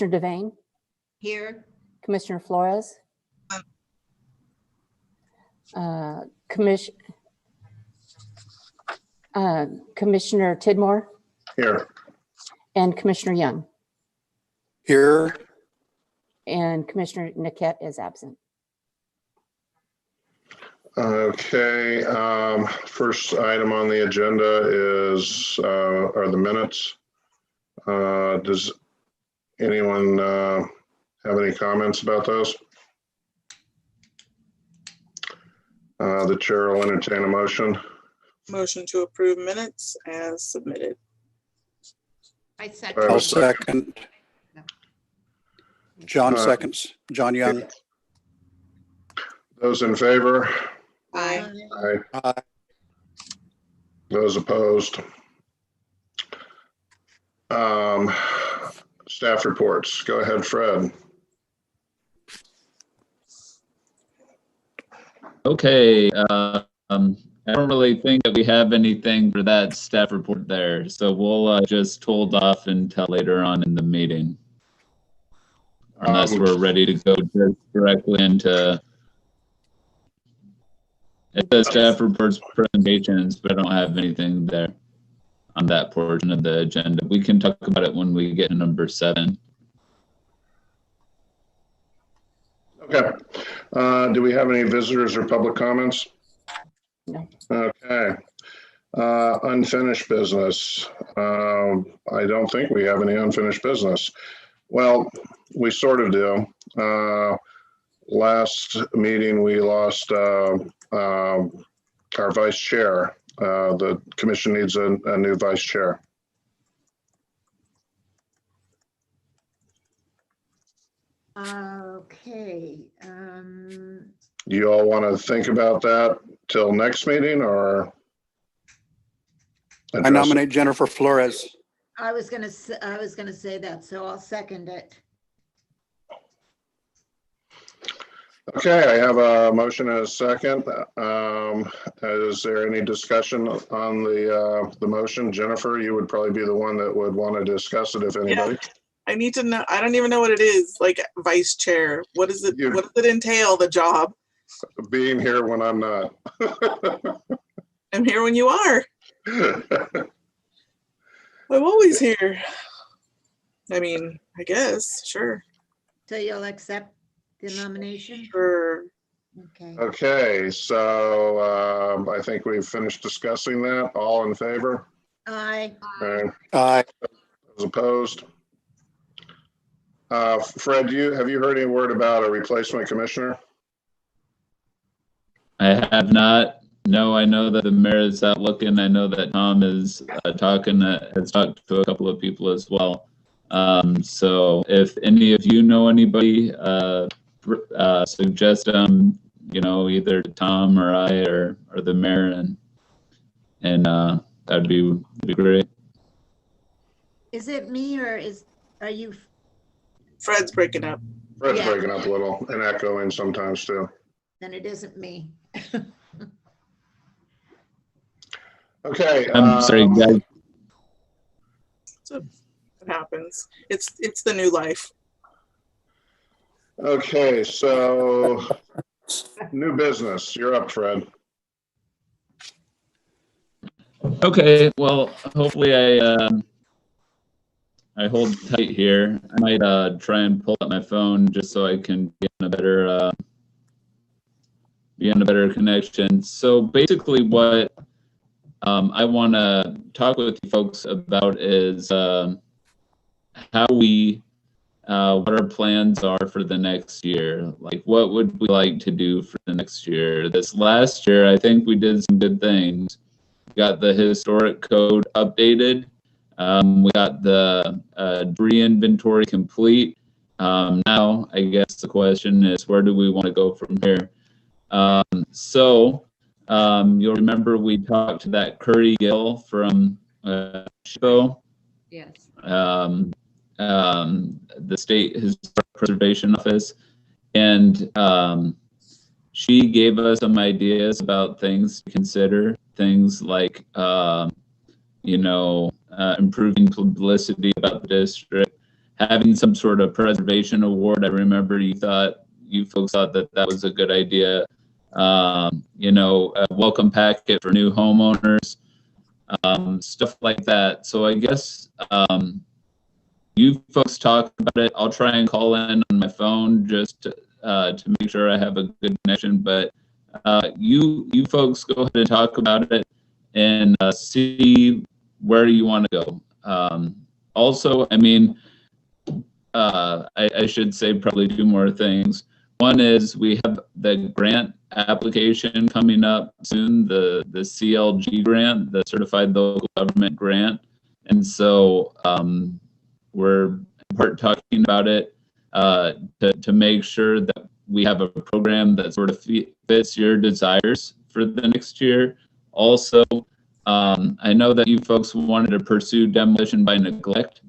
Commissioner Devane, Here. Commissioner Flores, Commissioner Tidmore, Here. and Commissioner Young. Here. And Commissioner Niket is absent. Okay, first item on the agenda are the minutes. Does anyone have any comments about those? The chair will entertain a motion. Motion to approve minutes as submitted. I second. I'll second. John seconds. John Young. Those in favor? Aye. Aye. Aye. Those opposed? Staff reports. Go ahead, Fred. Okay, I don't really think that we have anything for that staff report there, so we'll just hold off until later on in the meeting. Unless we're ready to go just directly into the staff reports presentations, but I don't have anything there on that portion of the agenda. We can talk about it when we get to number 7. Okay. Do we have any visitors or public comments? No. Okay. Unfinished business. I don't think we have any unfinished business. Well, we sort of do. Last meeting, we lost our vice chair. The commission needs a new vice chair. Okay. You all want to think about that till next meeting, or? I nominate Jennifer Flores. I was gonna say that, so I'll second it. Okay, I have a motion and a second. Is there any discussion on the motion? Jennifer, you would probably be the one that would want to discuss it, if anybody. Yeah, I need to know. I don't even know what it is. Like vice chair. What is it? What does it entail? The job? Being here when I'm not. I'm here when you are. I'm always here. I mean, I guess, sure. So you'll accept the nomination? Sure. Okay. Okay, so I think we've finished discussing that. All in favor? Aye. Aye. Those opposed? Fred, have you heard any word about a replacement commissioner? I have not. No, I know that the mayor is out looking. I know that Tom is has talked to a couple of people as well. So if any of you know anybody, suggest either Tom or I or the mayor, and that'd be great. Is it me or are you? Fred's breaking up. Fred's Yeah. breaking up a little and echoing sometimes too. Then it isn't me. Okay. I'm sorry, guys. So it happens. It's the new life. Okay, so new business. You're up, Fred. Okay, well, hopefully I hold tight here. I might try and pull up my phone just so I can be in a better connection. So basically, what I want to talk with you folks about is how what our plans are for the next year. Like, what would we like to do for the next year? This last year, I think we did some good things. We got the historic code updated. We got the debris inventory complete. Now, I guess the question is, where do we want to go from here? You'll remember we talked to that Curry Gill from SHPO. Yes. The State Historic Preservation Office, and she gave us some ideas about things to consider, things like improving publicity about the district, having some sort of preservation award. I remember you folks thought that that was a good idea. You know, a welcome packet for new homeowners, stuff like that. So I guess you folks talk about it. I'll try and call in on my phone just to make sure I have a good connection. But you folks go ahead and talk about it and see where you want to go. Also, I mean, I should say probably two more things. One is we have the grant application coming up soon, the CLG grant, the Certified Local Government Grant. And so we're in part talking about it to make sure that we have a program that sort of fits your desires for the next year. Also, I know that you folks wanted to pursue demolition by neglect.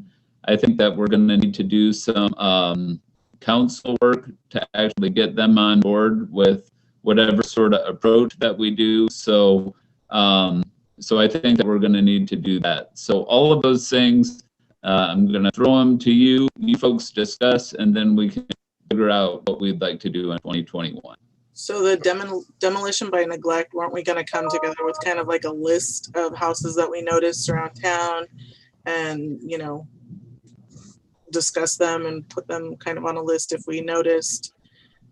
I think that we're going to need to do some council work to actually get them on board with whatever sort of approach that we do. So, so I think that we're going to need to do that. So all of those things, I'm going to throw them to you. You folks discuss, and then we can figure out what we'd like to do in 2021. So the demolition by neglect, weren't we going to come together with kind of like a list of houses that we noticed around town and, you know, discuss them and put them kind of on a list if we noticed,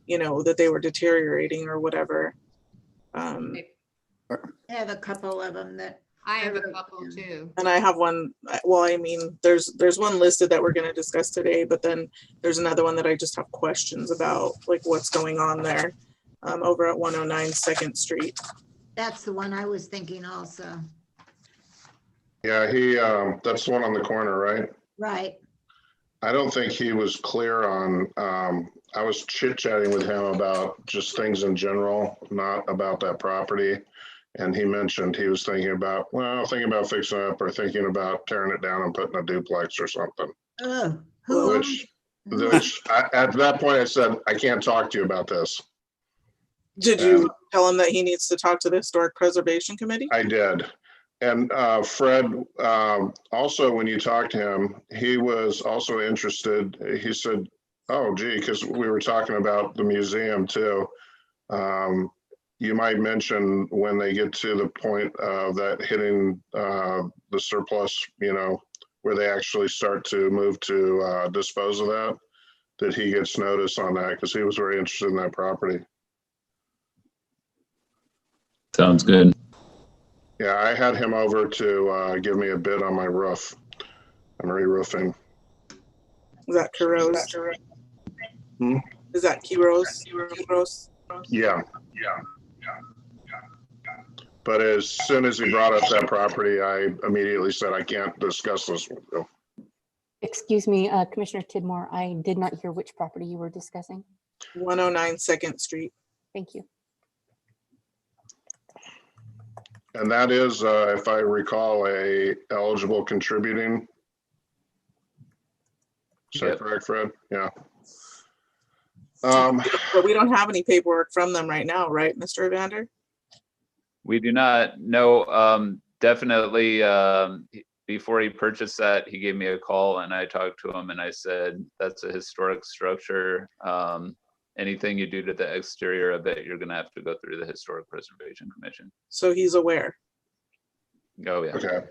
you know, that they were deteriorating or whatever. I have a couple of them that. I have a couple too. And I have one, well, I mean, there's one listed that we're going to discuss today, but then there's another one that I just have questions about, like what's going on there over at 109 2nd Street. That's the one I was thinking also. Yeah, that's the one on the corner, right? Right. I don't think he was clear on, I was chit-chatting with him about just things in general, not about that property. And he mentioned he was thinking about fixing it up or thinking about tearing it down and putting a duplex or something. Oh, Which at that point I said, I can't talk to you about this. Did you tell him that he needs to talk to the Historic Preservation Committee? I did. And Fred, also when you talked to him, he was also interested. He said, oh, gee, because we were talking about the museum too. You might mention when they get to the point of that hitting the surplus, you know, where they actually start to move to dispose of that he gets notice on that, because he was very interested in that property. Sounds good. Yeah, I had him over to give me a bid on my roof. I'm re-roofing. Is that Kuros? Hmm? Is that Kuros? Yeah. But as soon as he brought up that property, I immediately said, I can't discuss this with you. Excuse me, Commissioner Tidmore, I did not hear which property you were discussing. 109 2nd Street. Thank you. And that is, if I recall, a eligible contributing. Is that correct, Fred? Yeah. But we don't have any paperwork from them right now, right, Mr. Evander? We do not know. Definitely, before he purchased that, he gave me a call and I talked to him and I said, that's a historic structure. Anything you do to the exterior of it, you're going to have to go through the Historic Preservation Commission. So he's aware. Oh, yeah. Okay.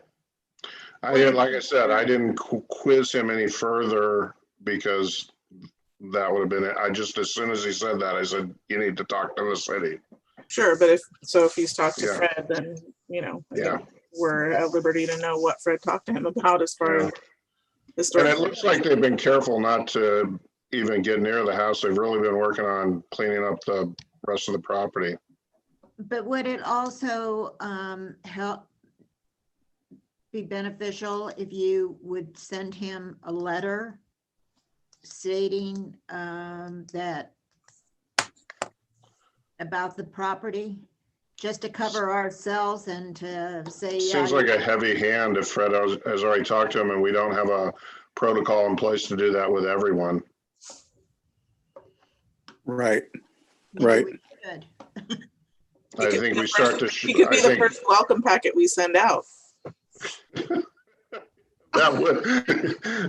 Like I said, I didn't quiz him any further because that would have been it. As soon as he said that, I said, you need to talk to the city. Sure, but if he's talked to Yeah. Fred, then, you know, I Yeah. think we're at liberty to know what Fred talked to him about as far as And historic. it looks like they've been careful not to even get near the house. They've really been working on cleaning up the rest of the property. But would it also help be beneficial if you would send him a letter stating that about the property, just to cover ourselves and to say, yeah. Seems like a heavy hand if Fred has already talked to him and we don't have a protocol in place to do that with everyone. Right. maybe Right. we should. I think we start to. He could be the first welcome packet we send out. That would,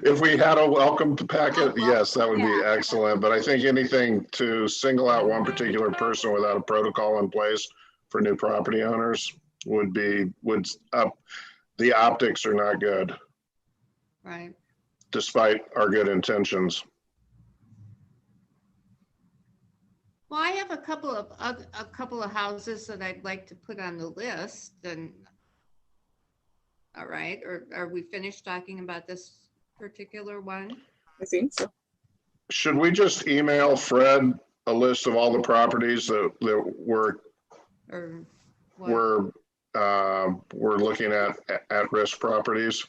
if we had a welcome packet, yes, that would be excellent. But I think anything to single out one particular person without a protocol in place for new property owners would the optics are not good, Right. despite our good intentions. Well, I have a couple of houses that I'd like to put on the list and. All right, or are we finished talking about this particular one? I think so. Should we just email Fred a list of all the properties that Or what? we're looking at risk properties,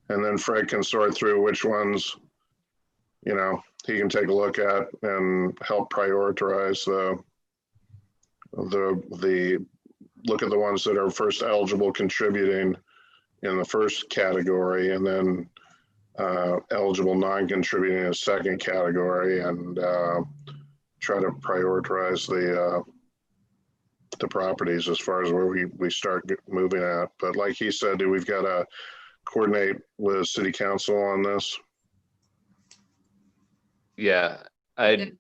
and then Fred can sort through which ones, he can take a look at and help prioritize the look at the ones that are first eligible contributing in the first category, and then eligible non-contributing in the second category, and try to prioritize the properties as far as where we start moving at. But like he said, we've got to coordinate with city council on this. Yeah, that's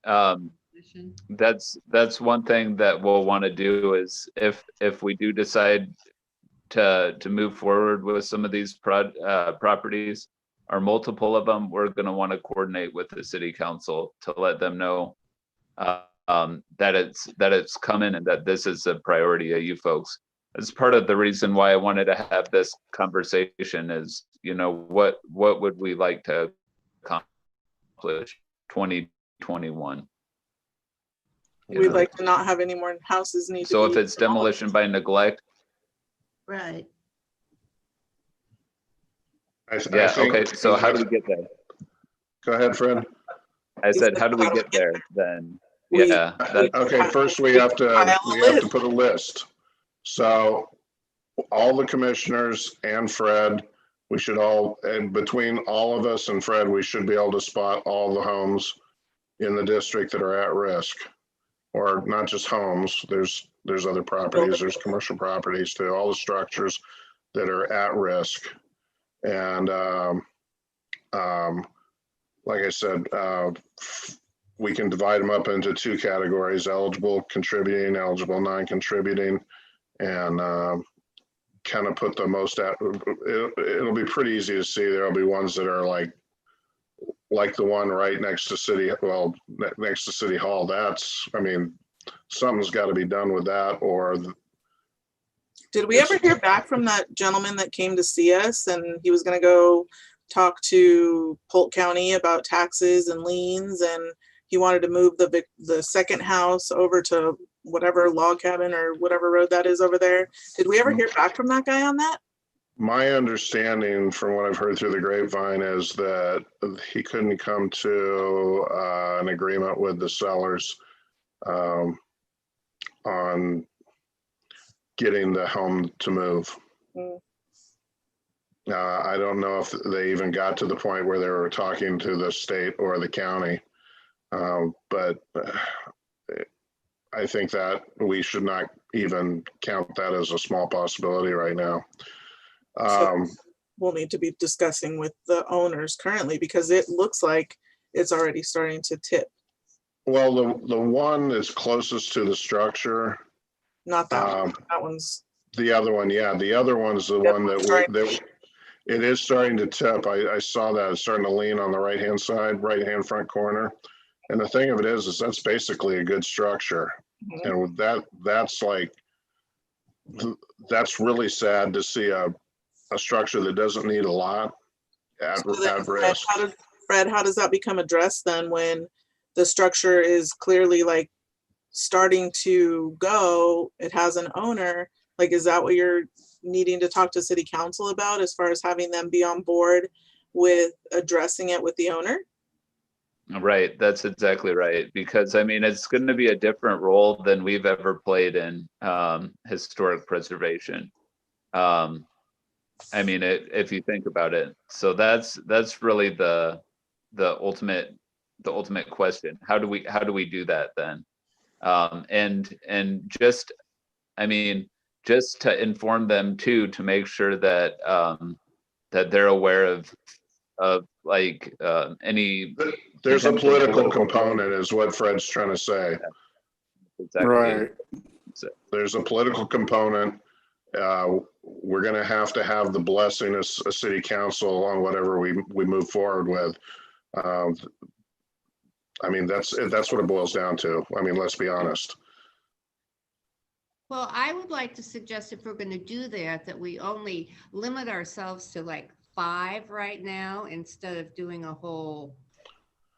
one thing that we'll want to do is if we do decide to move forward with some of these properties or multiple of them, we're going to want to coordinate with the city council to let them know that it's coming and that this is a priority of you folks. It's part of the reason why I wanted to have this conversation is, what would we like to accomplish 2021? We'd like to not have any more houses need to So be if it's demolition by neglect, Right. I yeah, think, okay, so how do we get there? Go ahead, Fred. I said, how do we get there then? We- Yeah, Okay, first we have to put a list. So all the commissioners and Fred, we should all, and between all of us and Fred, we should be able to spot all the homes in the district that are at risk. Or not just homes, there's other properties, there's commercial properties too, all the structures that are at risk. And like I said, we can divide them up into two categories: eligible contributing, eligible non-contributing, and kind of put the most at, it'll be pretty easy to see. There'll be ones that are like the one right next to next to City Hall. Something's got to be done with that. Or Did we ever hear back from that gentleman that came to see us and he was going to go talk to Polk County about taxes and liens, and he wanted to move the second house over to whatever log cabin or whatever road that is over there? Did we ever hear back from that guy on that? my understanding from what I've heard through the grapevine is that he couldn't come to an agreement with the sellers on getting the home to move. I don't know if they even got to the point where they were talking to the state or the county, but I think that we should not even count that as a small possibility right now. So we'll need to be discussing with the owners currently because it looks like it's already starting to tip. Well, the one that's closest to the structure, Not that one. That one's the other one, yeah, the other one's the one that it is starting to tip. I saw that it's starting to lean on the right-hand side, right-hand front corner. And the thing of it is that's basically a good structure. And with that's really sad to see a structure that doesn't need a lot at risk. Fred, how does that become addressed then when the structure is clearly like starting to go, it has an owner? Like, is that what you're needing to talk to city council about as far as having them be on board with addressing it with the owner? Right, that's exactly right. Because I mean, it's going to be a different role than we've ever played in historic preservation. I mean, if you think about it, so that's really the ultimate question. How do we do that then? And just, I mean, just to inform them too, to make sure that that they're aware of like any. There's a potential political component is what Fred's trying to say. Exactly. Right. There's a political component. We're going to have the blessing of a city council on whatever we move forward with. I mean, that's what it boils down to. I mean, let's be honest. Well, I would like to suggest if we're going to do that, that we only limit ourselves to like 5 right now instead of doing a whole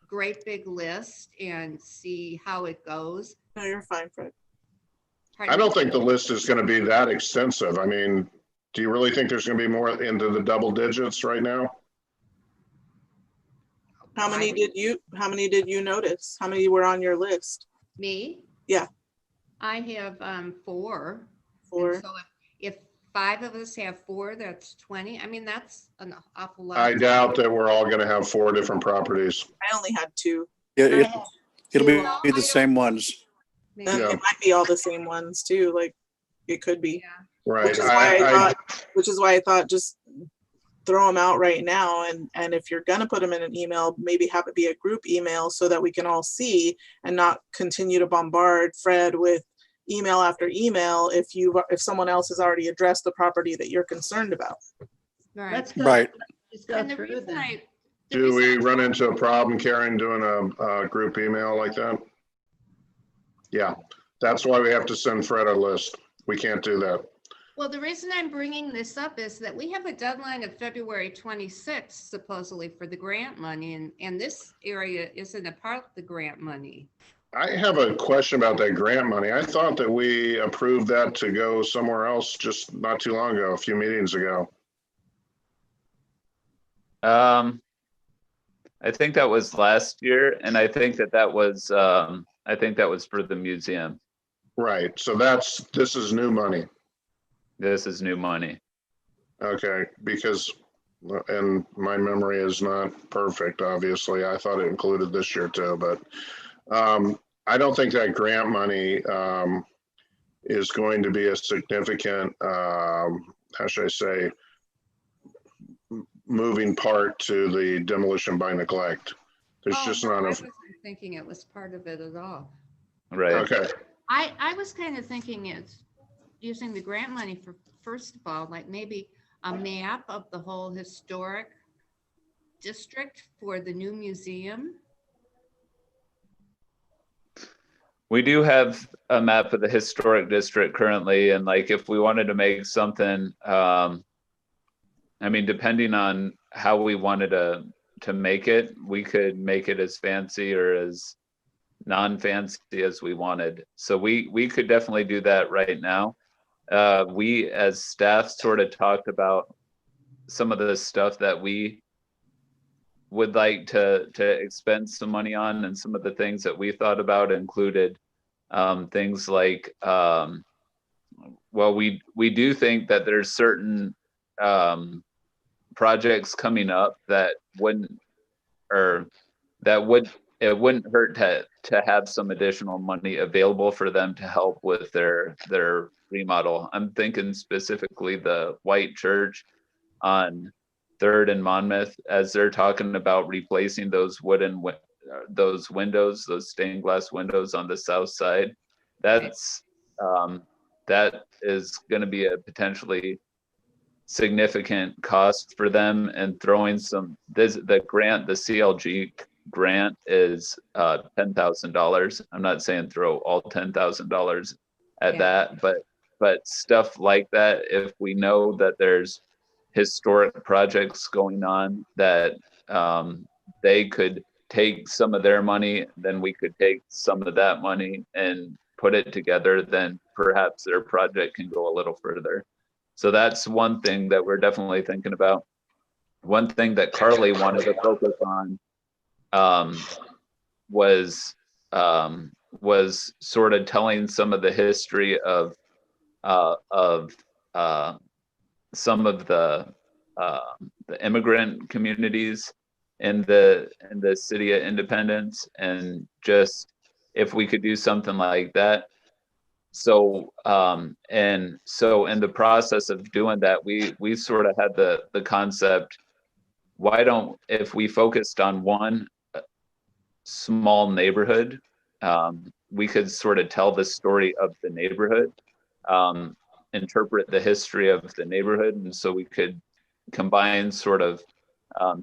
great big list and see how it goes. No, you're fine, Fred. I don't think the list is going to be that extensive. I mean, do you really think there's going to be more into the double digits right now? How many did you notice? How many were on your list? Me? Yeah. I have 4. 4. And so if 5 of us have 4, that's 20. I mean, that's an awful lot. I doubt that we're all going to have 4 different properties. I only had 2. It'll Well, be I the don't- same ones. Maybe. Yeah. It might be all the same ones too. Like it could be. Yeah. Right. Which is why I thought just throw them out right now. And if you're gonna put them in an email, maybe have it be a group email so that we can all see and not continue to bombard Fred with email after email if someone else has already addressed the property that you're concerned about. Right. Let's go. Right. Just go And the through reason them. Do we run into a problem, Karen, doing a group email like that? Yeah, that's why we have to send Fred a list. We can't do that. Well, the reason I'm bringing this up is that we have a deadline of February 26th supposedly for the grant money, and this area isn't a part of the grant money. I have a question about that grant money. I thought that we approved that to go somewhere else just not too long ago, a few meetings ago. I think that was last year, and I think that was for the museum. Right, so this is new money. This is new money. Okay, because, and my memory is not perfect, obviously. I thought it included this year too, but I don't think that grant money is going to be a significant, how should I say, moving part to the demolition by neglect. There's just no, not I enough. wasn't thinking it was part of it at all. Right. Okay, I was kind of thinking it's using the grant money for, first of all, like maybe a map of the whole historic district for the new museum. We do have a map of the historic district currently, and like if we wanted to make something, I mean, depending on how we wanted to make it, we could make it as fancy or as non-fancy as we wanted. So we could definitely do that right now. We as staff sort of talked about some of the stuff that we would like to expend some money on, and some of the things that we thought about included things like, well, we do think that there's certain projects coming up that it wouldn't hurt to have some additional money available for them to help with their remodel. I'm thinking specifically the White Church on 3rd and Monmouth, as they're talking about replacing those those windows, those stained glass windows on the south side. That's that is going to be a potentially significant cost for them, and throwing the CLG grant is $10,000. I'm not saying throw all $10,000 at that, but stuff like that, if we know that there's historic projects going on that they could take some of their money, then we could take some of that money and put it together, then perhaps their project can go a little further. So that's one thing that we're definitely thinking about. One thing that Carly wanted to focus on was sort of telling some of the history of some of the immigrant communities in the city of Independence, and just if we could do something like that, And so in the process of doing that, we sort of had the concept, why don't, if we focused on one small neighborhood, we could sort of tell the story of the neighborhood, interpret the history of the neighborhood. And so we could combine sort of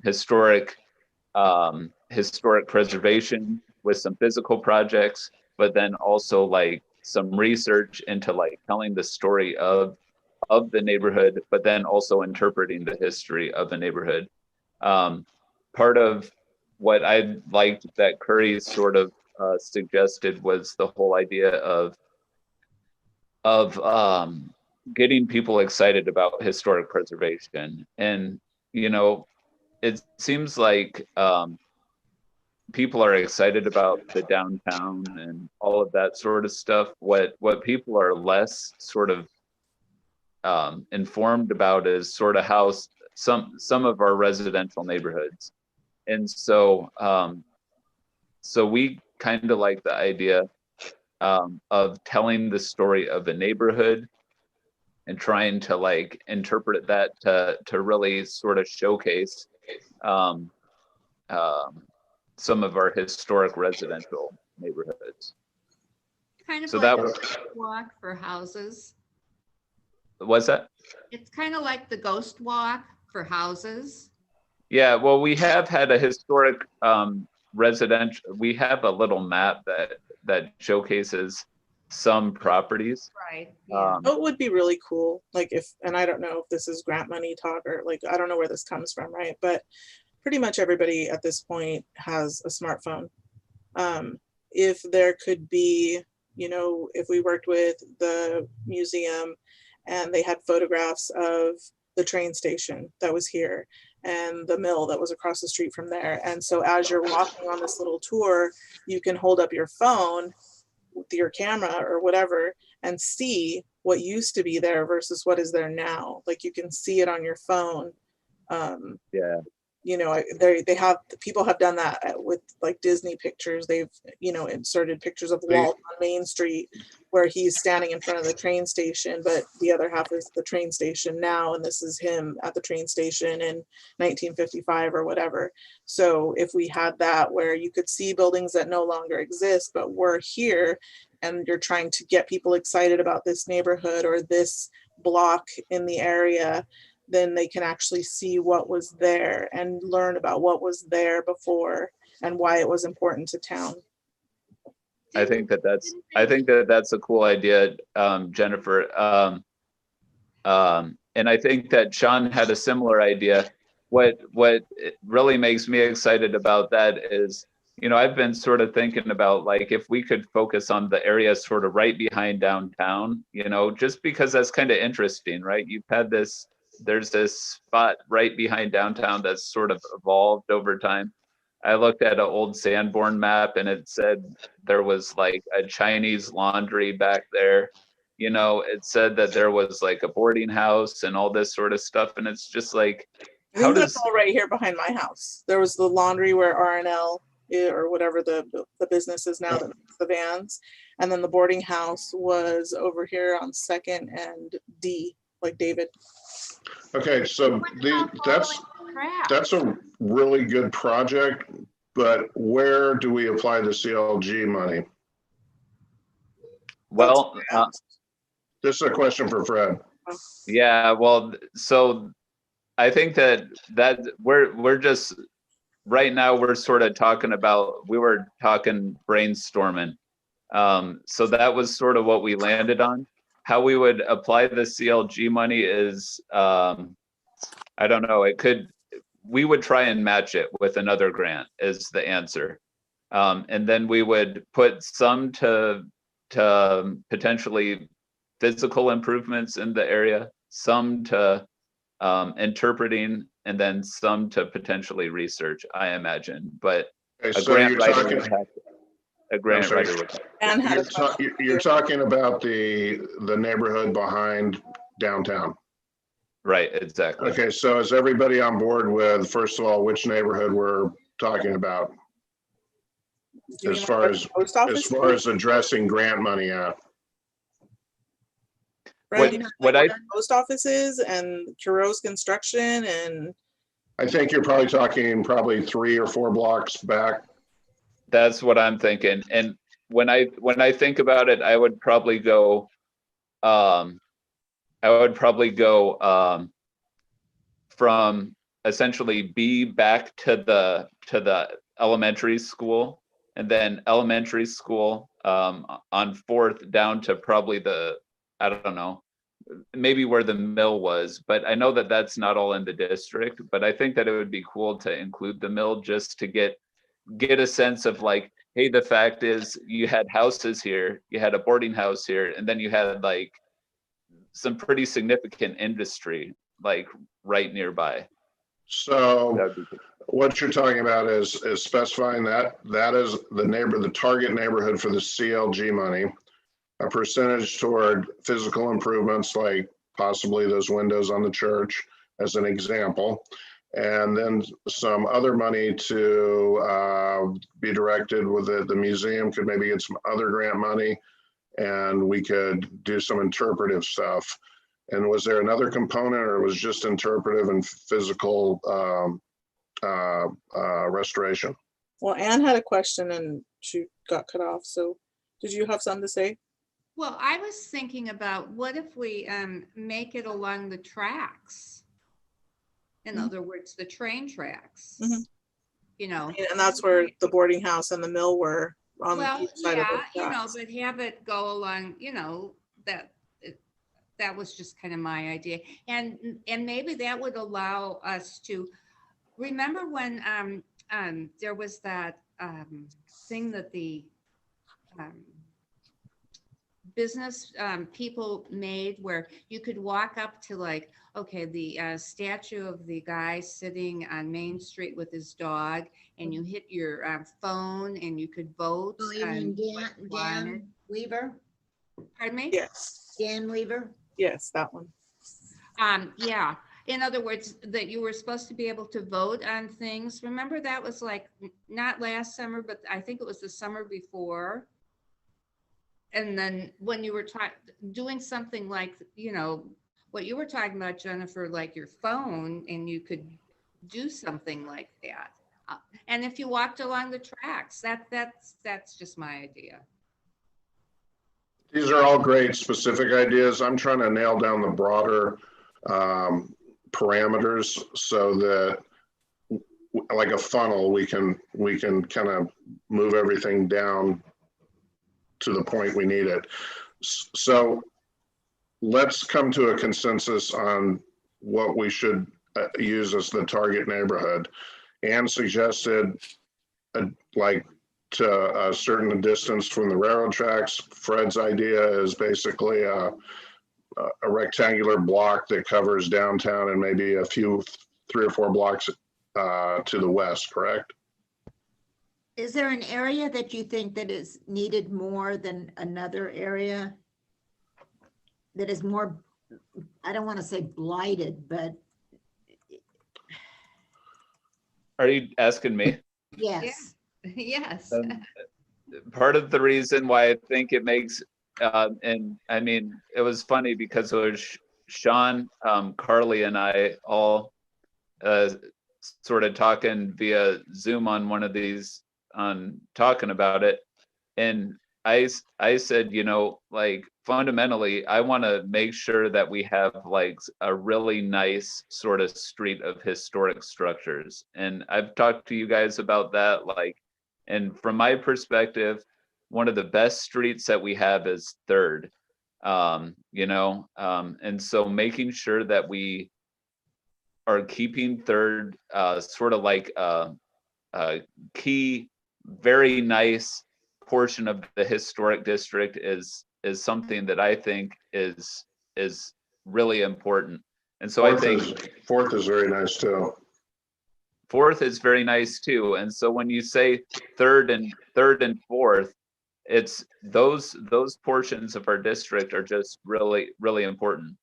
historic preservation with some physical projects, but then also like some research into like telling the story of the neighborhood, but then also interpreting the history of the neighborhood. Part of what I liked that Curry sort of suggested was the whole idea of getting people excited about historic preservation. And, you know, it seems like people are excited about the downtown and all of that sort of stuff. What people are less sort of informed about is sort of how some of our residential neighborhoods. And so so we kind of like the idea of telling the story of a neighborhood and trying to like interpret that to really sort of showcase some of our historic residential neighborhoods. Kind of So like that was, the walk for houses. what's that? It's kind of like the ghost walk for houses. Yeah, well, we have had a historic residential, we have a little map that showcases some properties. Right. Yeah. Oh, it would be really cool, like if, and I don't know if this is grant money talk or like, I don't know where this comes from, right? But pretty much everybody at this point has a smartphone. If there could be, you know, if we worked with the museum and they had photographs of the train station that was here and the mill that was across the street from there. And so as you're walking on this little tour, you can hold up your phone with your camera or whatever and see what used to be there versus what is there now. Like you can see it on your phone. Yeah. You know, they have, people have done that with like Disney pictures. They've, you know, inserted pictures of Walt on Main Street where he's standing in front of the train station, but the other half is the train station now. And this is him at the train station in 1955 or whatever. So if we had that where you could see buildings that no longer exist, but were here, and you're trying to get people excited about this neighborhood or this block in the area, then they can actually see what was there and learn about what was there before and why it was important to town. I think that's a cool idea, Jennifer. And I think that Sean had a similar idea. What really makes me excited about that is, you know, I've been sort of thinking about like if we could focus on the area sort of right behind downtown, you know, just because that's kind of interesting, right? You've had this, there's this spot right behind downtown that's sort of evolved over time. I looked at an old Sanborn map and it said there was like a Chinese laundry back there. You know, it said that there was like a boarding house and all this sort of stuff. And it's just like, I think that's all right here behind my house. There was the laundry where R&L or whatever the business is now that makes the vans. And then the boarding house was over here on 2nd and D, like David. Okay, so that's a really good project, but where do we apply the CLG money? well, This is a question for Fred. yeah, well, so I think that we're just, right now we're sort of talking about, we were talking brainstorming. So that was sort of what we landed on. How we would apply the CLG money is, I don't know, we would try and match it with another grant is the answer. And then we would put some to potentially physical improvements in the area, some to interpreting, and then some to potentially research, I imagine. But Okay, a so grant you're writer talking, would have to, a grant sorry. writer would have to. And had you're talking about the neighborhood behind downtown. Right, exactly. Okay, so is everybody on board with, first of all, which neighborhood we're talking about You as mean far like as the post office? addressing grant money at? right? what I Post offices and Curo's construction and I think you're probably talking 3 or 4 blocks back. That's what I'm thinking. And when I think about it, I would probably go from essentially B back to the elementary school, and then elementary school on 4th down to probably I don't know, maybe where the mill was, but I know that that's not all in the district, but I think that it would be cool to include the mill just to get a sense of like, hey, the fact is you had houses here, you had a boarding house here, and then you had like some pretty significant industry like right nearby. So That would be cool. what you're talking about is specifying that is the target neighborhood for the CLG money, a percentage toward physical improvements like possibly those windows on the church as an example, and then some other money to be directed with the museum could maybe get some other grant money, and we could do some interpretive stuff. And was there another component, or it was just interpretive and physical restoration? well, Anne had a question and she got cut off. So did you have something to say? Well, I was thinking about what if we make it along the tracks? In other words, the train tracks. Mhm. You know. And that's where the boarding house and the mill were on the Well, east side of yeah, the you know, tracks. but have it go along, you know, that was just kind of my idea. And maybe that would allow us to remember when there was that thing that the business people made where you could walk up to like, okay, the statue of the guy sitting on Main Street with his dog, and you hit your phone and you could vote. Oh, you mean Dan Weaver? Pardon me? Yes, Dan Weaver? yes, that one. Yeah. In other words, that you were supposed to be able to vote on things. Remember that was like not last summer, but I think it was the summer before. And then when you were doing something like, you know, what you were talking about, Jennifer, like your phone, and you could do something like that. And if you walked along the tracks, that's just my idea. These are all great specific ideas. I'm trying to nail down the broader parameters so that like a funnel, we can kind of move everything down to the point we need it. So let's come to a consensus on what we should use as the target neighborhood. Anne suggested like to a certain distance from the railroad tracks. Fred's idea is basically a rectangular block that covers downtown and maybe a few 3 or 4 blocks to the west, correct? Is there an area that you think that is needed more than another area? That is more, I don't want to say blighted, but Are you asking me? yes. Yes. Part of the reason why I think it makes, and I mean, it was funny because it was Sean, Carly, and I all sort of talking via Zoom on one of these, on talking about it. And I said, you know, like fundamentally, I want to make sure that we have like a really nice sort of street of historic structures. And I've talked to you guys about that, like, and from my perspective, one of the best streets that we have is 3rd, you know, and so making sure that we are keeping 3rd sort of like a key, very nice portion of the historic district is something that I think is really important. And so I think 4th is very nice too. 4th is very nice too. And so when you say 3rd and 4th, it's those portions of our district are just really, really important.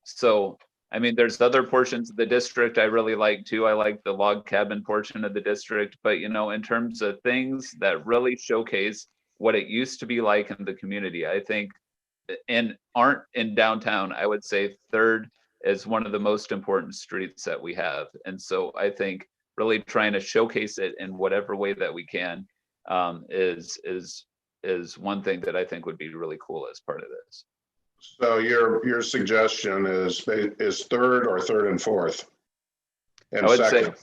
So I mean, there's other portions of the district I really like too. I like the log cabin portion of the district, but you know, in terms of things that really showcase what it used to be like in the community, I think and aren't in downtown, I would say Third is one of the most important streets that we have. And so I think really trying to showcase it in whatever way that we can is one thing that I think would be really cool as part of this. So your suggestion is Third or Third and Fourth? And I would second.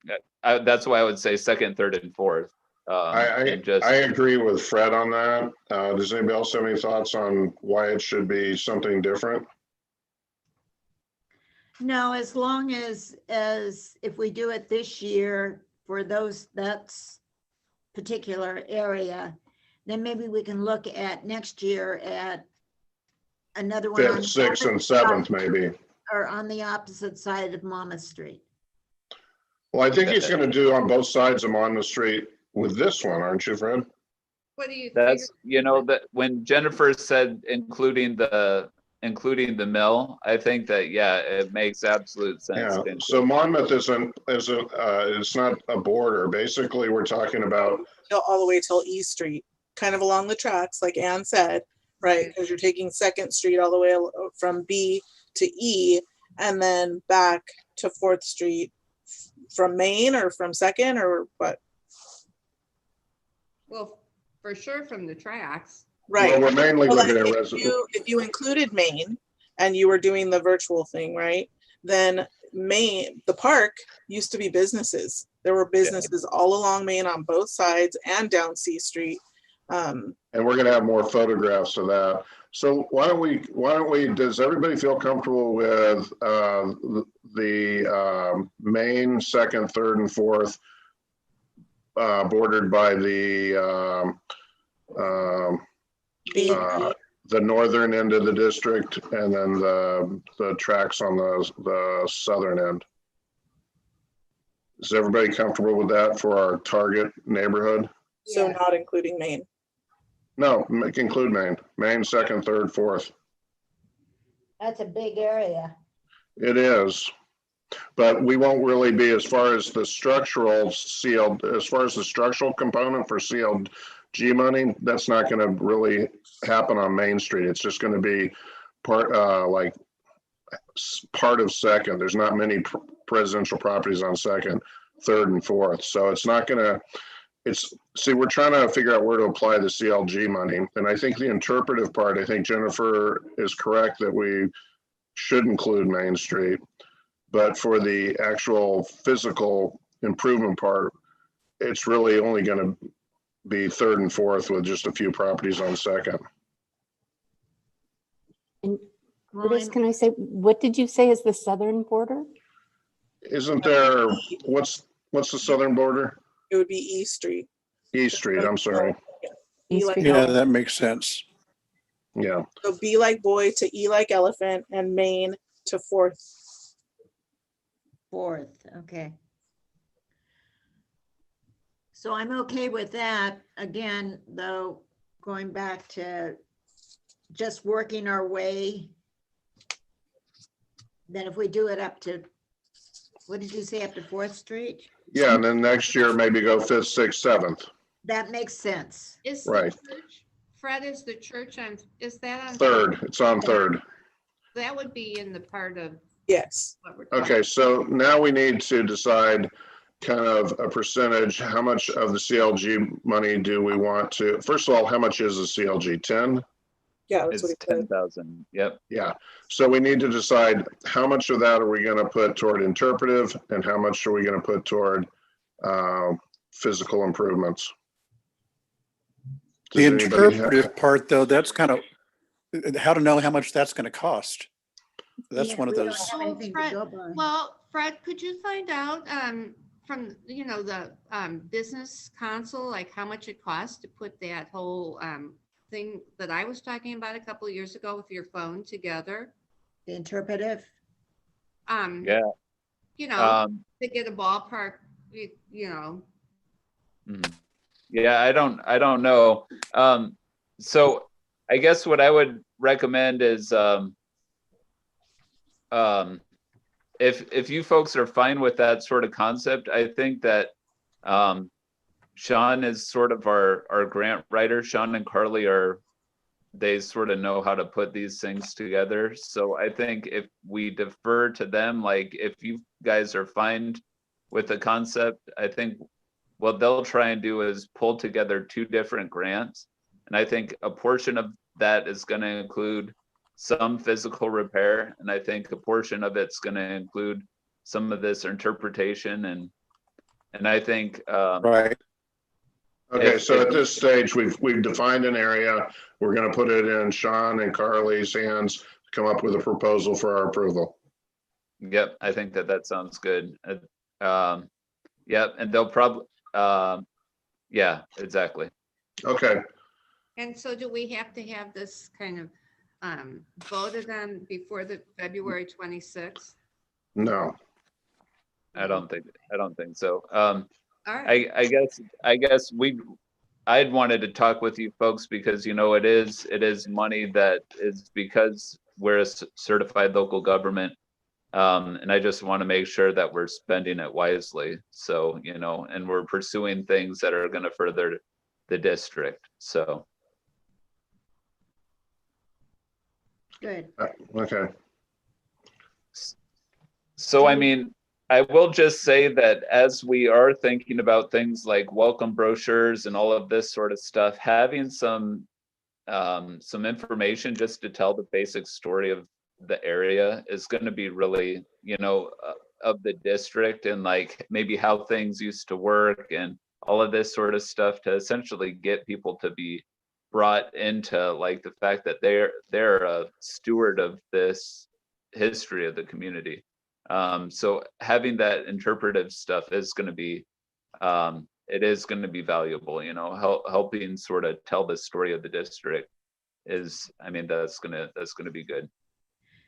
say that's why I would say Second, Third, and Fourth. And just I agree with Fred on that. Does anybody else have any thoughts on why it should be something different? No, as long as if we do it this year for that's particular area, then maybe we can look at next year at another one. Fifth, sixth, and seventh, maybe. Or on the opposite side of Monmouth Street. Well, I think he's going to do on both sides of Monmouth Street with this one, aren't you, Fred? What do you? that's, that when Jennifer said including the mill, I think that, yeah, it makes absolute sense. Yeah. So Monmouth it's not a border. Basically, we're talking about All the way till E Street, kind of along the tracks, like Ann said, right? Because you're taking Second Street all the way from B to E, and then back to 4th Street from Main or from Second or what? Well, for sure from the tracks. Right. Well, we're mainly Well, looking like, at residential. if you included Main and you were doing the virtual thing, right? Then Main, the park used to be businesses. There were businesses all along Main on both sides and down C Street. And we're going to have more photographs of that. So why don't we, does everybody feel comfortable with the Main, Second, Third, and Fourth bordered by the northern end of the district, and then the tracks on the southern end? Is everybody comfortable with that for our target neighborhood? So Yeah. not including Main. No, include Main, Second, Third, Fourth. That's a big area. It is, but we won't really be, as far as the structural component for CLG money, that's not going to really happen on Main Street. It's just going to be part of Second. There's not many residential properties on Second, Third, and Fourth, so it's not going to. We're trying to figure out where to apply the CLG money. And I think the interpretive part, I think Jennifer is correct that we should include Main Street. But for the actual physical improvement part, it's really only going to be Third and Fourth with just a few properties on Second. And Curtis, can I say, what did you say is the southern border? Isn't there, what's the southern border? It would be E Street. East Street, I'm sorry. E like Yeah, elephant. that makes sense. Yeah. So B like boy to E like elephant and Main to 4th. Okay. So I'm okay with that. Again, though, going back to just working our way. Then if we do it up to, what did you say, up to 4th Street? Yeah, and then next year maybe go 5th, 6th, 7th. That makes sense. Is the Right. church- Fred, is the church on, is that on? Third, it's on Third. That would be in the part of Yes. what we're talking. Okay, so now we need to decide kind of a percentage, how much of the CLG money do we want to, first of all, how much is the CLG, 10? Yeah, that's it's what he said. 10,000. Yep. Yeah, so we need to decide how much of that are we gonna put toward interpretive and how much are we gonna put toward physical improvements? The Does anybody have- interpretive part, though, that's kind of, how to know how much that's going to cost. That's Yeah, one of we don't those. have anything to go by. Well, Fred, could you find out from, the business council, like how much it costs to put that whole thing that I was talking about a couple of years ago with your phone together? The interpretive. Yeah. To get a ballpark, Mhm. Yeah, I don't know. So I guess what I would recommend is if you folks are fine with that sort of concept, I think that Sean is sort of our grant writer. Sean and Carly are they sort of know how to put these things together. So I think if we defer to them, like if you guys are fine with the concept, I think what they'll try and do is pull together 2 different grants. And I think a portion of that is going to include some physical repair. And I think a portion of it's going to include some of this interpretation. And I think, Right. Okay, so at this stage, we've defined an area. We're going to put it in Sean and Carly's hands to come up with a proposal for our approval. yep, I think that sounds good. Yep, and they'll probably, yeah, exactly. Okay, And so do we have to have this kind of voted on before the February 26th? no. I don't think so. All right. I guess I'd wanted to talk with you folks because, you know, it is money that is because we're a certified local government. And I just want to make sure that we're spending it wisely. So, you know, and we're pursuing things that are going to further the district. So, Good. Okay, so I mean, I will just say that as we are thinking about things like welcome brochures and all of this sort of stuff, having some information just to tell the basic story of the area is going to be really, you know, of the district and like maybe how things used to work and all of this sort of stuff to essentially get people to be brought into like the fact that they're a steward of this history of the community. So having that interpretive stuff is going to be, it is going to be valuable, you know, helping sort of tell the story of the district is, I mean, that's going to be good.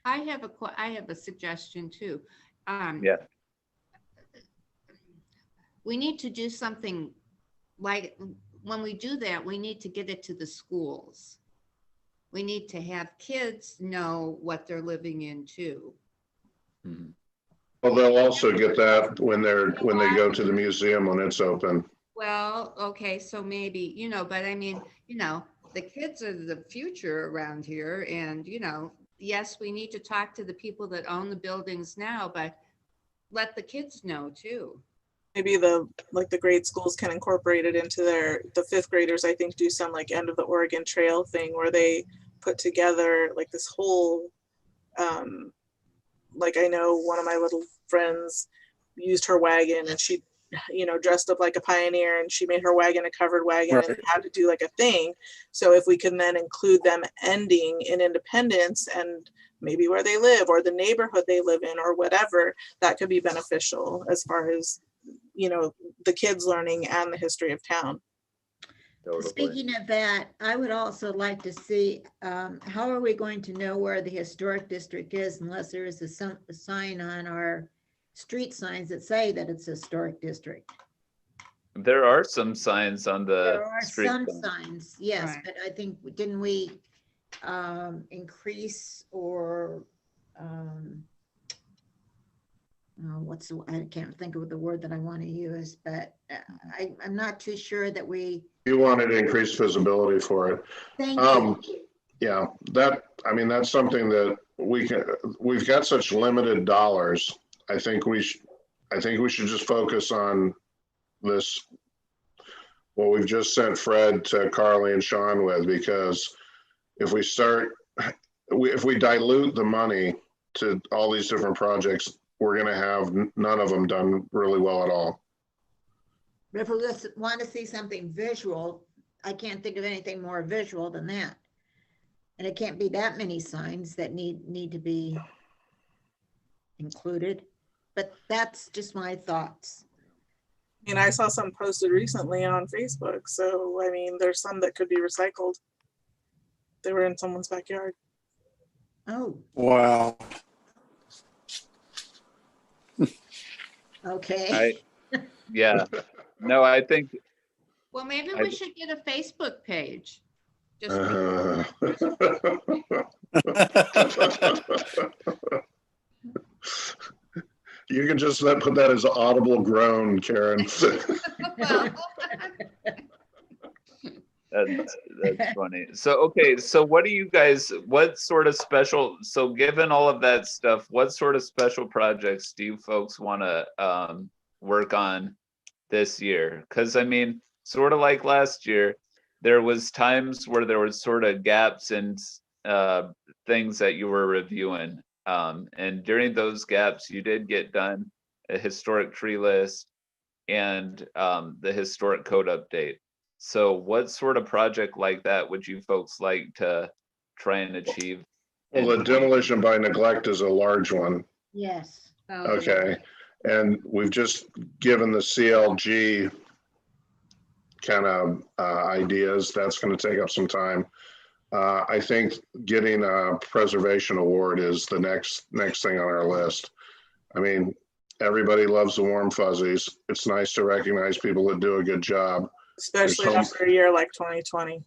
I have a suggestion too. Yeah. We need to do something like, when we do that, we need to get it to the schools. We need to have kids know what they're living in too. Mhm. well, they'll also get that when they go to the museum when it's open. Well, okay, so maybe, you know, but I mean, you know, the kids are the future around here and, you know, yes, we need to talk to the people that own the buildings now, but let the kids know too. Maybe the grade schools can incorporate it into the 5th graders, I think, do some like end of the Oregon Trail thing where they put together like this whole, like I know one of my little friends used her wagon and she, you know, dressed up like a pioneer and she made her wagon a covered wagon Right. and had to do like a thing. So if we can then include them ending in Independence and maybe where they live or the neighborhood they live in or whatever, that could be beneficial as far as, you know, the kids learning and the history of town. Totally. Speaking of that, I would also like to see, how are we going to know where the historic district is unless there is a sign on our street signs that say that it's a historic district? There are some signs on the There are street. some signs, yes, Right. but I think, didn't we increase or I can't think of the word that I want to use, but I'm not too sure that we. You wanted increased visibility for it. Thank you. Yeah, that's something that we've got such limited dollars. I think we should just focus on this, what we've just sent Fred to Carly and Sean with, because if we dilute the money to all these different projects, we're going to have none of them done really well at all. But if we just want to see something visual, I can't think of anything more visual than that. And it can't be that many signs that need to be included, but that's just my thoughts. And I saw some posted recently on Facebook. So, I mean, there's some that could be recycled. They were in someone's backyard. Oh, Wow. okay. Yeah, no, I think, Well, maybe I- we should get a Facebook page. Just You can just put that as an audible groan, Karen. well, That's funny. So, okay, so what sort of special, so given all of that stuff, what sort of special projects do you folks want to work on this year? Because I mean, sort of like last year, there was times where there was sort of gaps in things that you were reviewing. And during those gaps, you did get done a historic tree list and the historic code update. So what sort of project like that would you folks like to try and achieve? Well, the demolition by neglect is a large one. Yes. Oh, Okay. And we've just given the CLG kind of ideas. That's going to take up some time. I think getting a preservation award is the next thing on our list. I mean, everybody loves the warm fuzzies. It's nice to recognize people that do a good job. Especially There's after a year like 2020.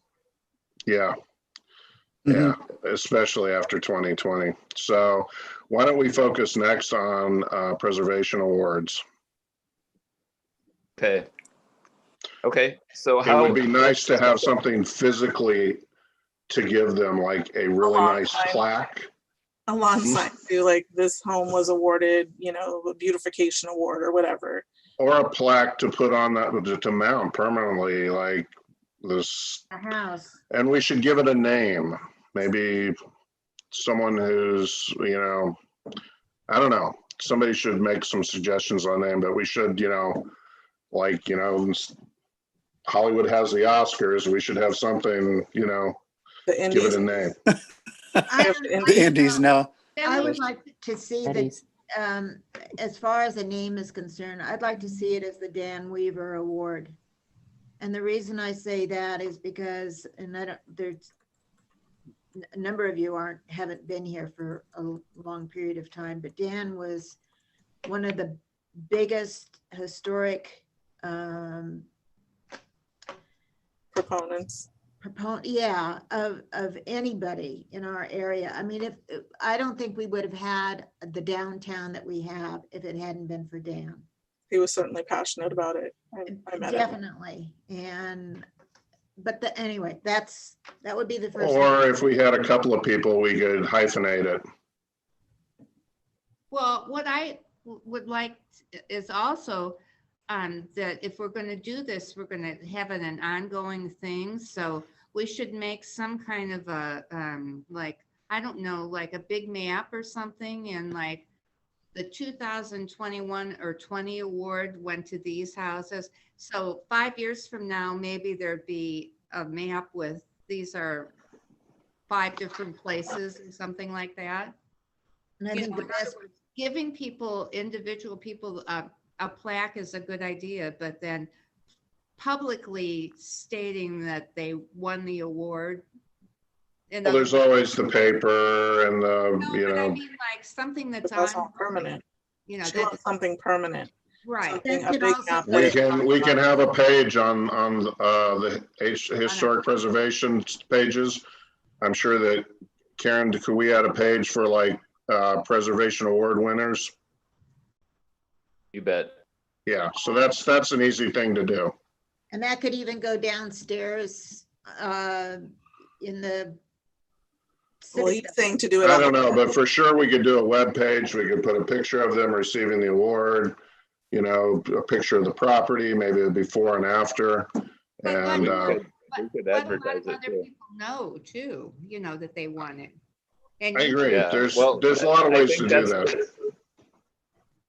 Yeah. Mhm. Yeah, especially after 2020. So why don't we focus next on preservation awards? Okay. Okay, so It how would be nice to have something physically to give them, like a really nice Alongside. plaque. Alongside to like this home was awarded, a beautification award or whatever. Or a plaque to put on that, to mount permanently, like this. A house. And we should give it a name. Maybe someone who's, I don't know. Somebody should make some suggestions on name, but we should, like, Hollywood has the Oscars. We should have something, The give Indies. it a name. I would The like The to Indies know- now. I would like to see that, Eddie's. as far as the name is concerned, I'd like to see it as the Dan Weaver Award. And the reason I say that is because, and there's a number of you haven't been here for a long period of time, but Dan was one of the biggest historic Proponents. of anybody in our area. I mean, if I don't think we would have had the downtown that we have if it hadn't been for Dan. He was certainly passionate about it. I met him. Definitely. Anyway, that would be the first. Or if we had a couple of people, we could hyphenate it. Well, what I would like is also that if we're going to do this, we're going to have it an ongoing thing. So we should make some kind of a, like, I don't know, like a big map or something. And like the 2021 or 20 award went to these houses. So 5 years from now, maybe there'd be a map with, these are 5 different places or something like that. And I You think know, the in other best, words, giving people, individual people, a plaque is a good idea, but then publicly stating that they won the award. In Well, other there's words- always the paper and No, the, but I mean, like something But that's that's on, not permanent. that, She wants something permanent. right. Something, That a could big also- map. we that- we can have a page on the historic preservation pages. I'm sure that Karen, could we add a page for like preservation award winners? you bet. Yeah, so that's an easy thing to do. and that could even go downstairs in the. Well, civic he's saying to do it. I on don't the- know, but for sure we could do a web page. We could put a picture of them receiving the award, a picture of the property, maybe a before and after. But And We could let a lot advertise of it other too. people know too, that they won it. And I you agree. Yeah, There's well, a lot of I ways think to do that's- that.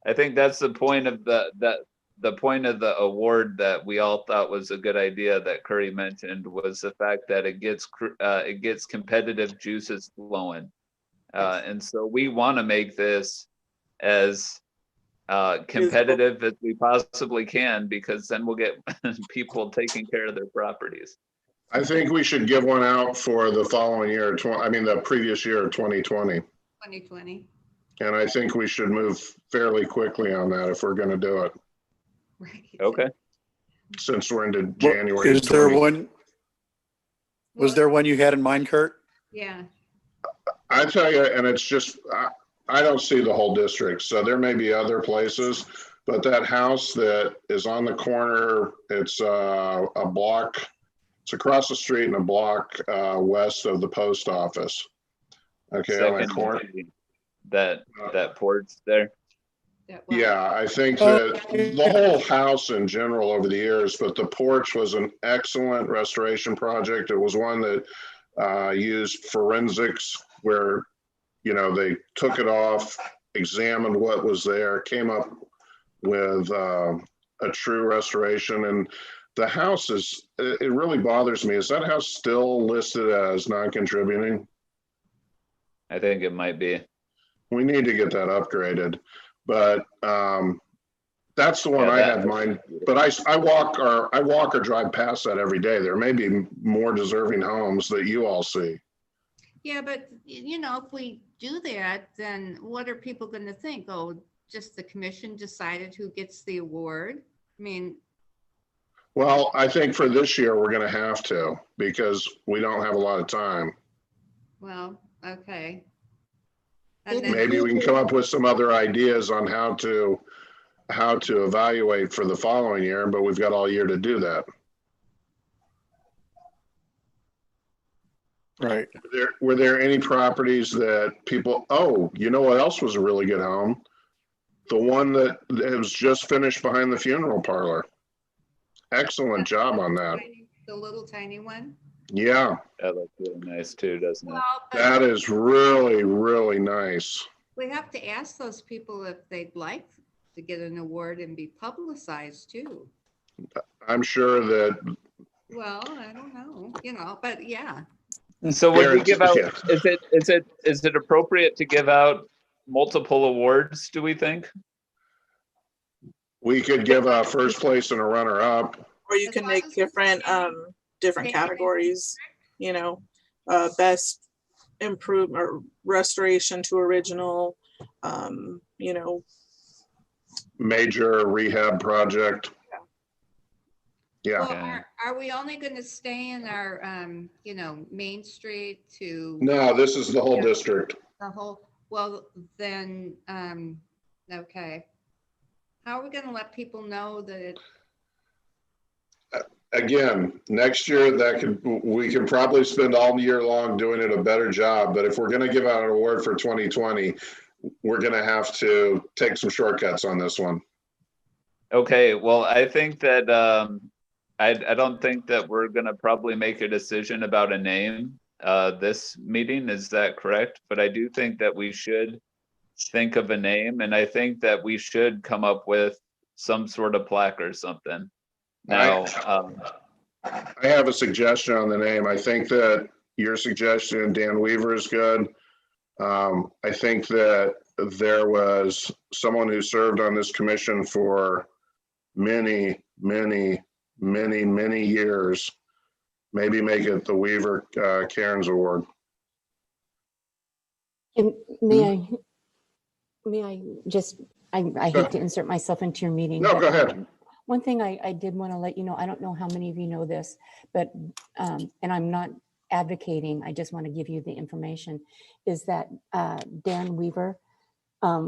I think that's the point of the point of the award that we all thought was a good idea that Curry mentioned was the fact that it gets competitive juices flowing. And so we want to make this as competitive as we possibly can, because then we'll get people taking care of their properties. I think we should give one out for the following year, the previous year, 2020. 2020. And I think we should move fairly quickly on that if we're going to do it, Right. Okay. since we're into Well, January. Is there 20. one, was there one you had in mind, Kurt? Yeah. I tell you, and it's just, I don't see the whole district, so there may be other places, but that house that is on the corner, it's a block It's across the street in a block west of the post office. Okay, on the Second, corner. that porch there. Yeah, I think that the whole house in general over the years, but the porch was an excellent restoration project. It was one that used forensics where, they took it off, examined what was there, came up with a true restoration. And the house it really bothers me. Is that house still listed as non-contributing? I think it might be. We need to get that upgraded. But that's the one Yeah, I that- had mine. But I walk or drive past that every day. There may be more deserving homes that you all see. Yeah, but if we do that, then what are people going to think? Oh, just the commission decided who gets the award? I mean, Well, I think for this year, we're going to have to because we don't have a lot of time. well, okay. It And then, Maybe we can come up with some other ideas on how to evaluate for the following year, but we've got all year to do that. Right. Were there any properties that people, you know what else was a really good home? The one that was just finished behind the funeral parlor. Excellent job on that. the little tiny one? Yeah, That looks really nice too, doesn't it? Well, but that is really, really nice. we have to ask those people if they'd like to get an award and be publicized too. I'm sure that, Well, I don't know, but yeah. So would we give out, Yeah. is it appropriate to give out multiple awards, do we think? we could give a first place and a runner up. Or you can make different categories, best improvement or restoration to original, Major rehab project. Yeah, Well, are we only going to stay in our, Main Street to no, this is the whole district. the whole, well, then, okay. How are we going to let people know that Again, next year we can probably spend all year long doing it a better job, but if we're gonna give out an award for 2020, we're gonna have to take some shortcuts on this one. Okay, well, I think that, I don't think that we're gonna probably make a decision about a name, this meeting, is that correct? But I do think that we should think of a name, and I think that we should come up with some sort of plaque or something. Now, I have a suggestion on the name. I think that your suggestion, Dan Weaver, is good. I think that there was someone who served on this commission for many, many, many, many years. Maybe make it the Weaver Cairns Award. And may I just, I hate to insert myself into your meeting. No, but, go ahead. One thing I did want to let you know, I don't know how many of you know this, but, and I'm not advocating, I just want to give you the information, is that Dan Weaver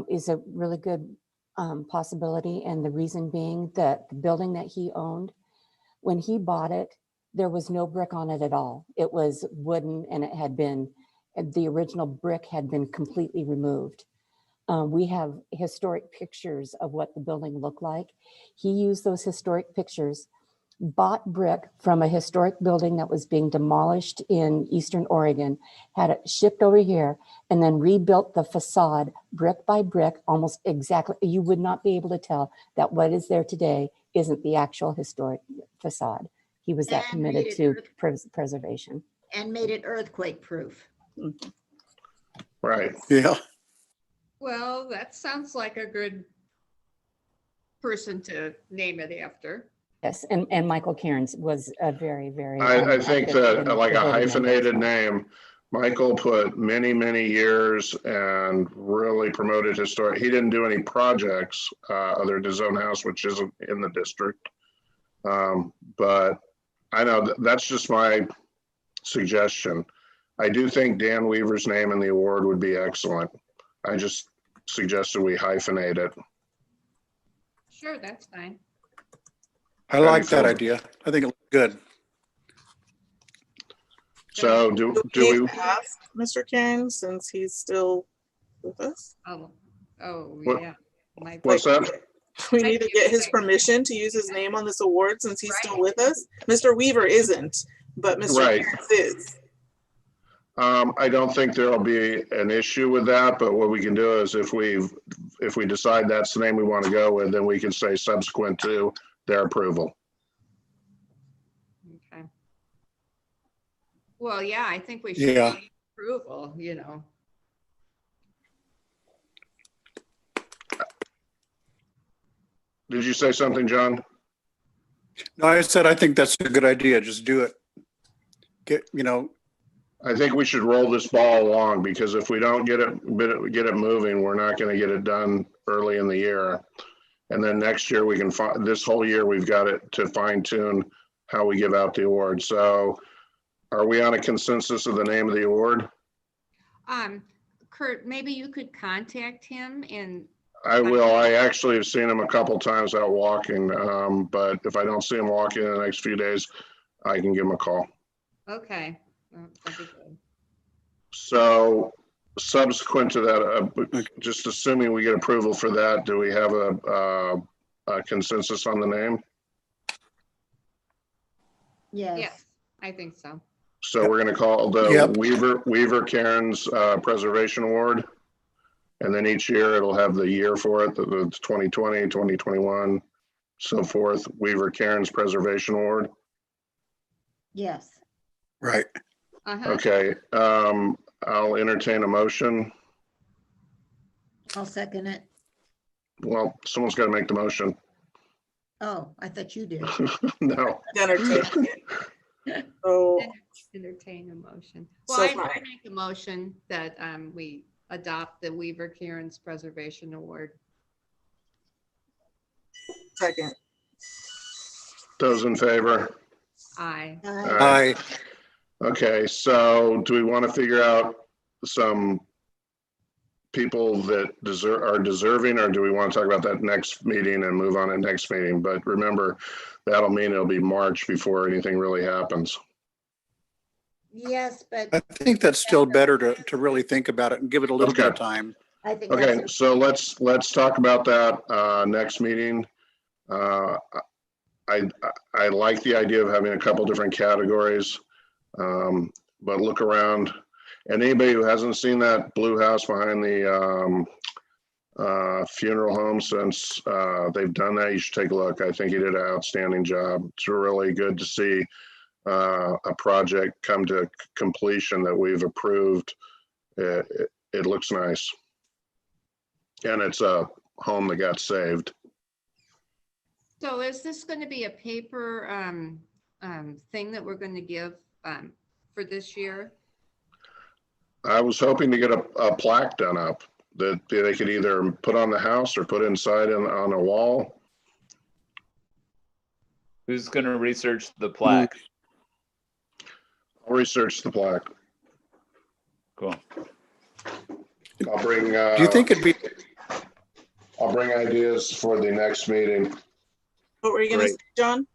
is a really good possibility. And the reason being that the building that he owned, when he bought it, there was no brick on it at all. It was wooden, and it had been, the original brick had been completely removed. We have historic pictures of what the building looked like. He used those historic pictures, bought brick from a historic building that was being demolished in Eastern Oregon, had it shipped over here, and then rebuilt the facade brick by brick, almost exactly. You would not be able to tell that what is there today isn't the actual historic facade. He was that And made committed it to preservation. And made it earthquake proof. Right. Yeah. well, that sounds like a good person to name it after. Yes, and Michael Cairns was a very, very. I think active that in like a the building hyphenated members. name, Michael put many, many years and really promoted his story. He didn't do any projects other than his own house, which isn't in the district. But I know that's just my suggestion. I do think Dan Weaver's name in the award would be excellent. I just suggested we hyphenate it. Sure, that's fine. I like that idea. I think it looks good. So Do do we we, ask Mr. Kang since he's still with us? Oh, What- yeah. My- what's that? We Thank need to you, get his thank you. permission to use his name on this award since he's still with us. Mr. Weaver isn't, but Mr. Right. Kang is. I don't think there'll be an issue with that, but what we can do is if we decide that's the name we want to go with, then we can say subsequent to their approval. Okay. Well, yeah, I think we should. Yeah. Approval, you know. Did you say something, John? No, I said, I think that's a good idea. Just do it. I think we should roll this ball along because if we don't get it moving, we're not going to get it done early in the year. And then next year we can this whole year we've got it to fine tune how we give out the award. So are we on a consensus of the name of the award? Kurt, maybe you could contact him and, I will. I actually have seen him a couple times out walking. But if I don't see him walking in the next few days, I can give him a call. okay. That'd be good. So subsequent to that, just assuming we get approval for that, do we have a consensus on the name? Yes. Yes, I think so. So we're going to call the Yep. Weaver Cairns Preservation Award. And then each year it'll have the year for it, the 2020, 2021, so forth. Weaver Cairns Preservation Award. Yes. Right. Uh-huh. Okay. I'll entertain a motion. I'll second it. Well, someone's got to make the motion. Oh, I thought you did. No. Entertaining it. So, Entertain a motion. So Well, far. I make a motion that we adopt the Weaver Cairns Preservation Award. second. Those in favor? Aye. Aye. I, Okay, so do we want to figure out some people that are deserving, or do we want to talk about that next meeting and move on to next meeting? But remember, that'll mean it'll be March before anything really happens. Yes, but I think that's still better to really think about it and give it a little bit of Okay. time. I think Okay, that's, so let's talk about that next meeting. I like the idea of having a couple different categories, but look around. And anybody who hasn't seen that blue house behind the funeral home since they've done that, you should take a look. I think he did an outstanding job. It's really good to see a project come to completion that we've approved. It looks nice. And it's a home that got saved. So is this going to be a paper thing that we're going to give for this year? I was hoping to get a plaque done up that they could either put on the house or put inside on a wall. Who's going to research the plaque? I'll research the plaque. Cool. I'll bring. Do you think it'd be, I'll bring ideas for the next meeting. What were you gonna Great. say, John?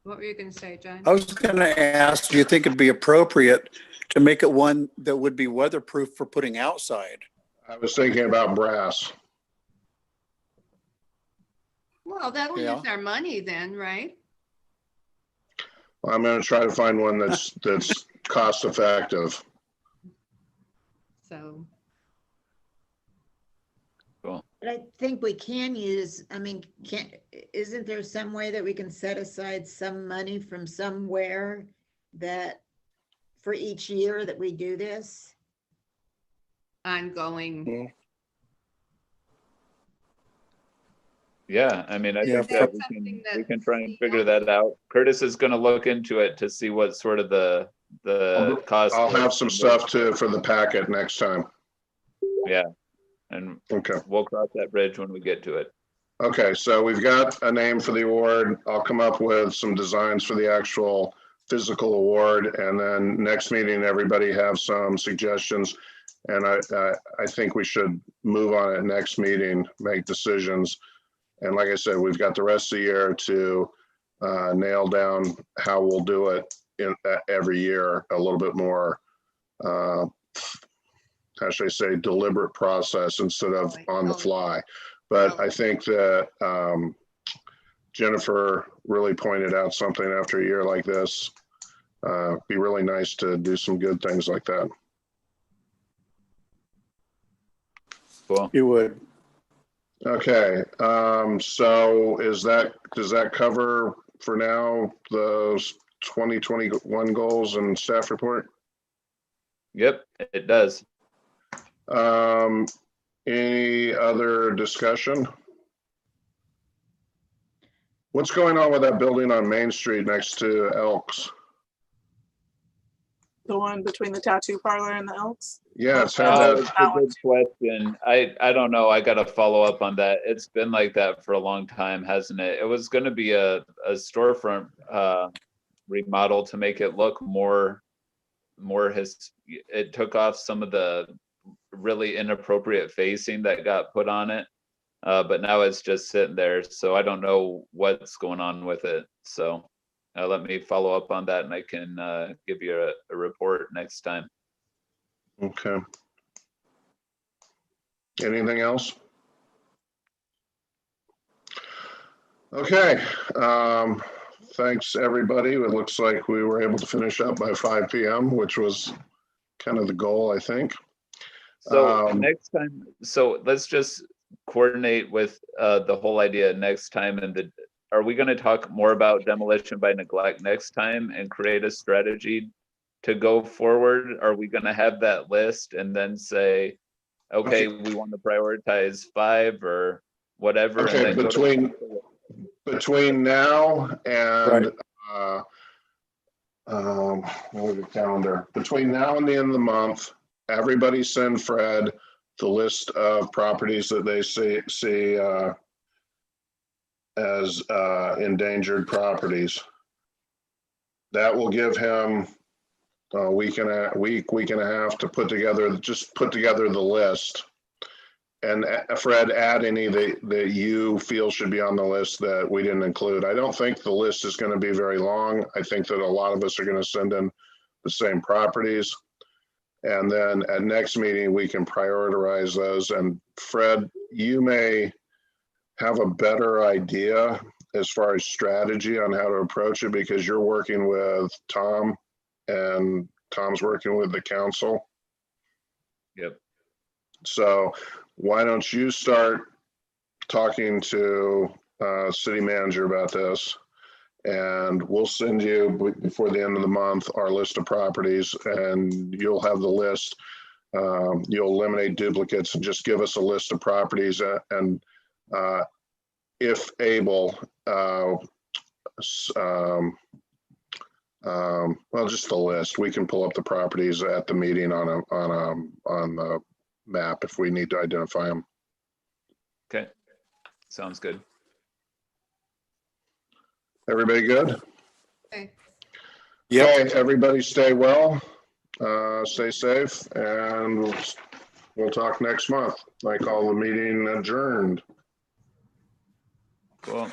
What were you going to say, John? I was going to ask, do you think it'd be appropriate to make it one that would be weatherproof for putting outside? I was thinking about brass. Well, that'll Yeah. use our money then, right? I'm going to try to find one that's cost effective. So, Cool. but I think we can use, I mean, isn't there some way that we can set aside some money from somewhere that for each year that we do this? ongoing. Yeah, I mean, I Yeah, think that That's we something can that try and Steve figure that out. Curtis is going to look into it to see what sort of the cost. I'll have is. some stuff too for the packet next time. Yeah, and Okay. we'll cross that bridge when we get to it. Okay, so we've got a name for the award. I'll come up with some designs for the actual physical award, and then next meeting, everybody have some suggestions. And I think we should move on at next meeting, make decisions. And like I said, we've got the rest of the year to nail down how we'll do it. every year, a little bit more, how should I say, deliberate process instead of Right. on the Oh, fly. But well, I think that Jennifer really pointed out something after a year like this. Be really nice to do some good things like that. Cool. You would. Okay, so does that cover for now those 2021 goals and staff report? Yep, it does. Any other discussion? What's going on with that building on Main Street next to Elks? The one between the tattoo parlor and the Elks? Yeah, it's had Oh, that. it's a good question. I don't know. I got to follow up on that. It's been like that for a long time, hasn't it? It was going to be a storefront remodel to make it look more it took off some of the really inappropriate facing that got put on it. But now it's just sitting there. So I don't know what's going on with it. So let me follow up on that and I can give you a report next time. Okay. Anything else? Okay. Thanks, everybody. It looks like we were able to finish up by 5 p.m., which was kind of the goal, I think. So next time, so let's just coordinate with the whole idea next time. And are we going to talk more about demolition by neglect next time and create a strategy to go forward? Are we going to have that list and then say, okay, we want to prioritize 5 or whatever? Okay, and then between now and Right. what was the calendar? Between now and the end of the month, everybody send Fred the list of properties that they see as endangered properties. That will give him a week and a half to put together the list. And Fred, add any that you feel should be on the list that we didn't include. I don't think the list is going to be very long. I think that a lot of us are going to send in the same properties. And then at next meeting, we can prioritize those. And Fred, you may have a better idea as far as strategy on how to approach it because you're working with Tom and Tom's working with the council. Yep. So why don't you start talking to city manager about this, and we'll send you before the end of the month our list of properties, and you'll have the list. You'll eliminate duplicates and just give us a list of properties, and if able, well, just the list. We can pull up the properties at the meeting on the map if we need to identify them. Okay. Sounds good. Everybody good? okay. Yep. Okay, everybody stay well, stay safe, and we'll talk next month. I call the meeting adjourned. Cool.